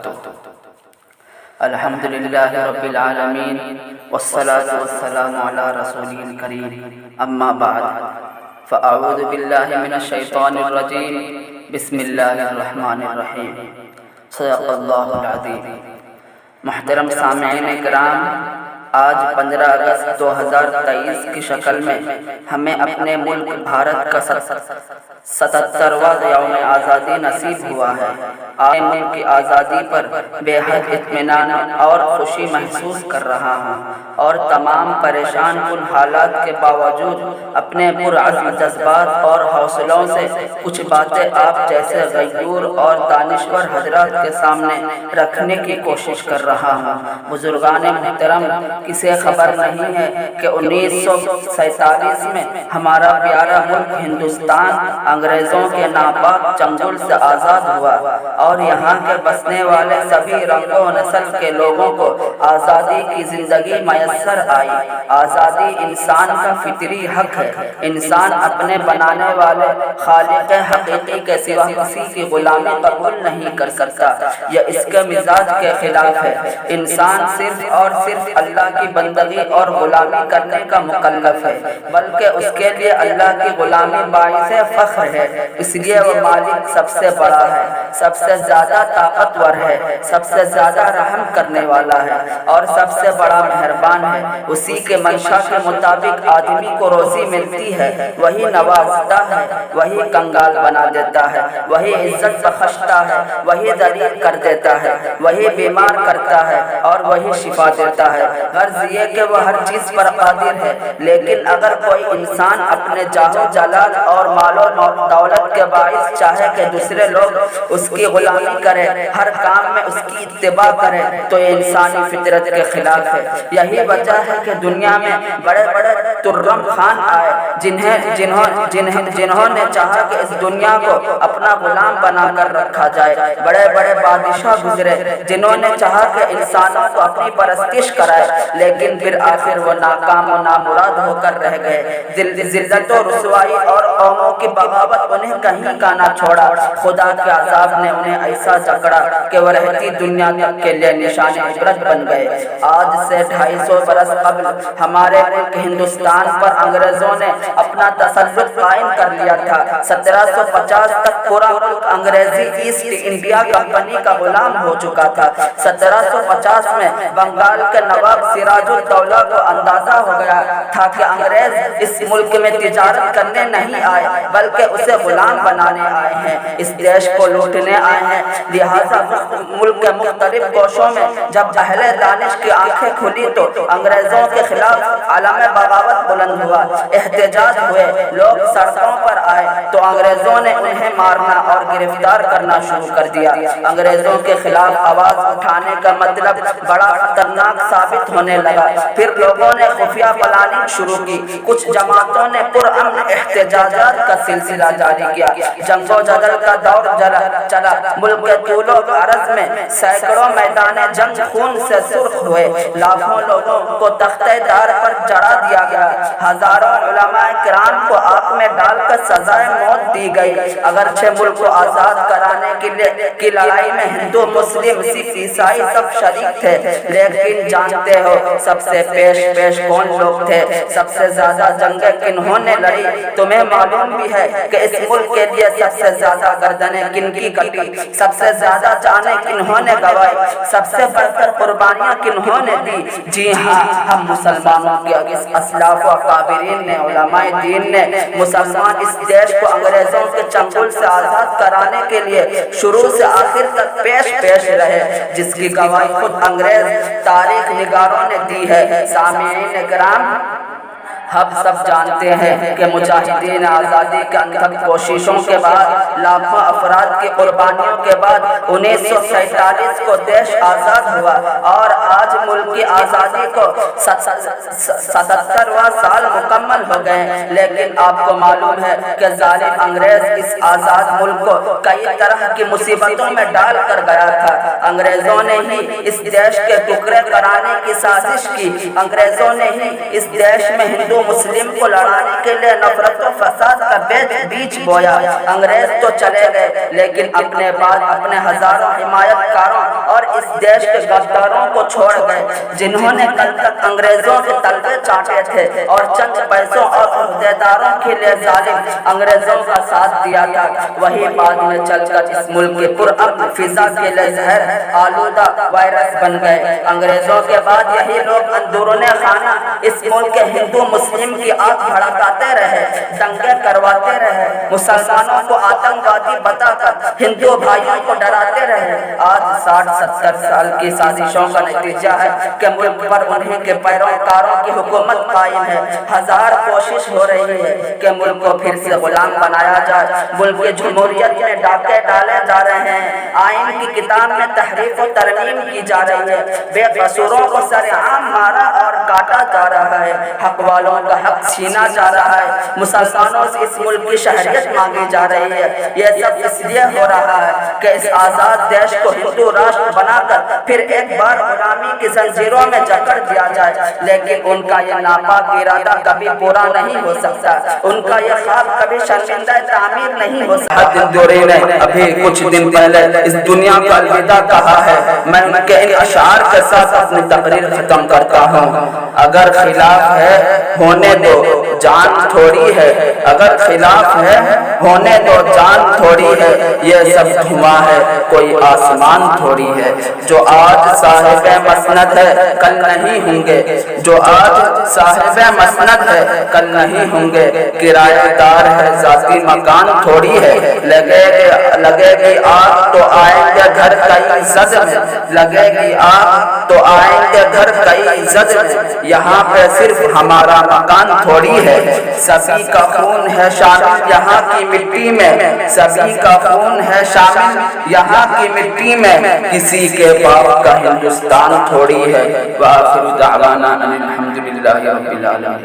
وبرکاتہ۔ الحمدللہ رب العالمین والصلاة والسلام علی رسولہ الکریم، اما بعد فاعوذ باللہ من الشیطان الرجیم، بسم اللہ الرحمن الرحیم، صدق اللہ العظیم۔ محترم سامعین کرام، آج 15 اگست 2023 کی شکل میں ہمیں اپنے ملک بھارت کا 77واں یوم آزادی نصیب ہوا ہے۔ آج ملک کی آزادی پر بے حد اطمینان اور خوشی محسوس کر رہا ہوں، اور تمام پریشان کن حالات کے باوجود اپنے پرعزم جذبات اور حوصلوں سے کچھ باتیں آپ جیسے غیور اور دانشور حضرات کے سامنے رکھنے کی کوشش کر رہا ہوں۔ بزرگان محترم، کسے خبر نہیں ہے کہ 1947 میں ہمارا پیارا ملک ہندوستان انگریزوں کے ناپاک چنگل سے آزاد ہوا، اور یہاں کے بسنے والے سبھی رنگ و نسل کے لوگوں کو آزادی کی زندگی میسر آئی۔ آزادی انسان کا فطری حق ہے۔ انسان اپنے بنانے والے خالق حقیقی کے سوا کسی کی غلامی قبول نہیں کر سکتا، یہ اس کے مزاج کے خلاف ہے۔ انسان صرف اور صرف اللہ کی بندگی اور غلامی کرنے کا مکلف ہے، بلکہ اس کے لیے اللہ کی غلامی باعث فخر ہے۔ اس لیے وہ مالک سب سے بڑا ہے، سب سے زیادہ طاقتور ہے، سب سے زیادہ رحم کرنے والا ہے، اور سب سے بڑا مہربان ہے۔ اسی کے منشا کے مطابق آدمی کو روزی ملتی ہے، وہی نوازتا ہے، وہی کنگال بنا دیتا ہے، وہی عزت بخشتا ہے، وہی ذلیل کر دیتا ہے، وہی بیمار کرتا ہے اور وہی شفا دیتا ہے۔ غرض یہ کہ وہ ہر چیز پر قادر ہے، لیکن اگر کوئی انسان اپنے جاہ و جلال اور مال و دولت کے باعث چاہے کہ دوسرے لوگ اس کی غلامی کرے، ہر کام میں اس کی اتباع کرے، تو یہ انسانی فطرت کے خلاف ہے۔ یہی وجہ ہے کہ دنیا میں بڑے بڑے ترم خان آئے، جنہوں نے چاہا کہ اس دنیا کو اپنا غلام بنا کر رکھا جائے۔ بڑے بڑے بادشاہ گزرے، جنہوں نے چاہا کہ انسانوں کو اپنی پرستش کرائے، لیکن پھر آخر وہ ناکام و نامراد ہو کر رہ گئے۔ ذلت و رسوائی اور قوموں کی بغاوت انہیں کہیں کا نہ چھوڑا۔ خدا کے عذاب نے انہیں ایسا جکڑا کہ وہ رہتی دنیا تک کے لیے نشان عبرت بن گئے۔ آج سے 250 برس قبل ہمارے ملک ہندوستان پر انگریزوں نے اپنا تسلط قائم کر لیا تھا۔ 1750 تک پورا ملک انگریزی ایسٹ انڈیا کمپنی کا غلام ہو چکا تھا۔ 1750 میں بنگال کے نواب سراج الدولہ کو اندازہ ہو گیا تھا کہ انگریز اس ملک میں تجارت کرنے نہیں آئے، بلکہ اسے غلام بنانے آئے ہیں، اس دیش کو لوٹنے آئے ہیں۔ لہٰذا ملک کے مختلف کوشوں میں جب اہل دانش کی آنکھیں کھلی تو انگریزوں کے خلاف علم بغاوت بلند ہوا، احتجاج ہوئے، لوگ سڑکوں پر آئے تو انگریزوں نے انہیں مارنا اور گرفتار کرنا شروع کر دیا۔ انگریزوں کے خلاف آواز اٹھانے کا مطلب بڑا خطرناک ثابت ہونے لگا۔ پھر لوگوں نے خفیہ پلاننگ شروع کی، کچھ جماعتوں نے پرامن احتجاجات کا سلسلہ جاری کیا، جنگ و جدل کا دور چلا، ملک کے طول و عرض میں سینکڑوں میدان جنگ خون سے سرخ ہوئے، لاکھوں لوگوں کو تختہ دار پر چڑھا دیا گیا، ہزاروں علماء کرام کو آگ میں ڈال کر سزائے موت دی گئی۔ اگرچہ ملک کو آزاد کرانے کی لڑائی میں ہندو، مسلم، سکھ، عیسائی سب شریک تھے، لیکن جانتے ہو سب سے پیش کون لوگ تھے؟ سب سے زیادہ جنگیں کنہوں نے لڑی؟ تمہیں معلوم بھی ہے کہ اس ملک کے لیے سب سے زیادہ گردنیں کن کی کٹی، سب سے زیادہ جانیں کنہوں نے گنوائے، سب سے بڑھ کر قربانیاں کنہوں نے دی؟ جی ہاں، ہم مسلمانوں کے اسلاف و اکابرین نے، علماء دین نے۔ مسلمان اس دیش کو انگریزوں کے چنگل سے آزاد کرانے کے لیے شروع سے آخر تک پیش رہے، جس کی گواہی خود انگریز تاریخ نگاروں نے دی ہے۔ سامعین کرام، ہم سب جانتے ہیں کہ مجاہدین آزادی کے انتھک کوششوں کے بعد، لاکھوں افراد کی قربانیوں کے بعد 1947 کو دیش آزاد ہوا، اور آج ملک کی آزادی کو 77واں سال مکمل ہو گئے۔ لیکن آپ کو معلوم ہے کہ ظالم انگریز اس آزاد ملک کو کئی طرح کی مصیبتوں میں ڈال کر گیا تھا۔ انگریزوں نے ہی اس دیش کے ٹکڑے کرانے کی سازش کی، انگریزوں نے ہی اس دیش میں ہندو مسلم کو لڑانے کے لیے نفرت و فساد کا بیج بویا۔ انگریز تو چلے گئے، لیکن اپنے بعد اپنے ہزاروں حمایت کاروں اور اس دیش کے غداروں کو چھوڑ گئے جنہوں نے کل تک انگریزوں کے تلوے چاٹے تھے اور چند پیسوں اور عہدیداروں کے لیے ظالم انگریزوں کا ساتھ دیا تھا، وہی بعد میں چل کر اس ملک کے پرامن فضا کے لیے زہر آلودہ وائرس بن گئے۔ انگریزوں کے بعد یہی لوگ اندرون خانہ اس ملک کے ہندو مسلم کی آگ بھڑکاتے رہے، دنگے کرواتے رہے، مسلمانوں کو آتنکوادی بتا کر ہندو بھائیوں کو ڈراتے رہے۔ آج 60-70 سال کی سازشوں کا نتیجہ ہے کہ ملک پر انہیں کے پیروکاروں کی حکومت قائم ہے۔ ہزار کوشش ہو رہی ہے کہ ملک کو پھر سے غلام بنایا جائے، ملک کی جمہوریت میں ڈاکے ڈالے جا رہے ہیں، آئین کی کتاب میں تحریف و ترمیم کی جا رہی ہے، بے قصوروں کو سر عام مارا اور کاٹا جا رہا ہے، حق والوں کا حق چھینا جا رہا ہے، مسلمانوں سے اس ملک کی شہریت مانگی جا رہی ہے۔ یہ سب اس لیے ہو رہا ہے کہ اس آزاد دیش کو ہندو راشٹر بنا کر پھر ایک بار غلامی کی زنجیروں میں جکڑ دیا جائے، لیکن ان کا یہ ناپاک ارادہ کبھی پورا نہیں ہو سکتا، ان کا یہ خواب کبھی شرمندہ تعمیر نہیں ہو سکتا۔ دوری نے ابھی کچھ دن پہلے اس دنیا کو الوداع کہا ہے۔ میں ان کے ان اشعار کے ساتھ اپنی تقریر ختم کرتا ہوں۔ اگر خلاف ہے ہونے دو جان تھوڑی ہے، اگر خلاف ہے ہونے دو جان تھوڑی ہے، یہ سب دھواں ہے کوئی آسمان تھوڑی ہے۔ جو آج صاحب مسند ہے کل نہیں ہوں گے، جو آج صاحب مسند ہے کل نہیں ہوں گے، کرایہ دار ہے ذاتی مکان تھوڑی ہے، لگے گی آگ تو آئیں گے گھر کئی زد میں، لگے گی آگ تو آئیں گے گھر کئی زد میں، یہاں پہ صرف ہمارا مکان تھوڑی ہے۔ سبھی کا خون ہے شامل یہاں کی مٹی میں، سبھی کا خون ہے شامل یہاں کی مٹی میں، کسی کے باپ کا ہندوستان تھوڑی ہے۔ وآخر دعوانا ان الحمد للہ رب العالمین۔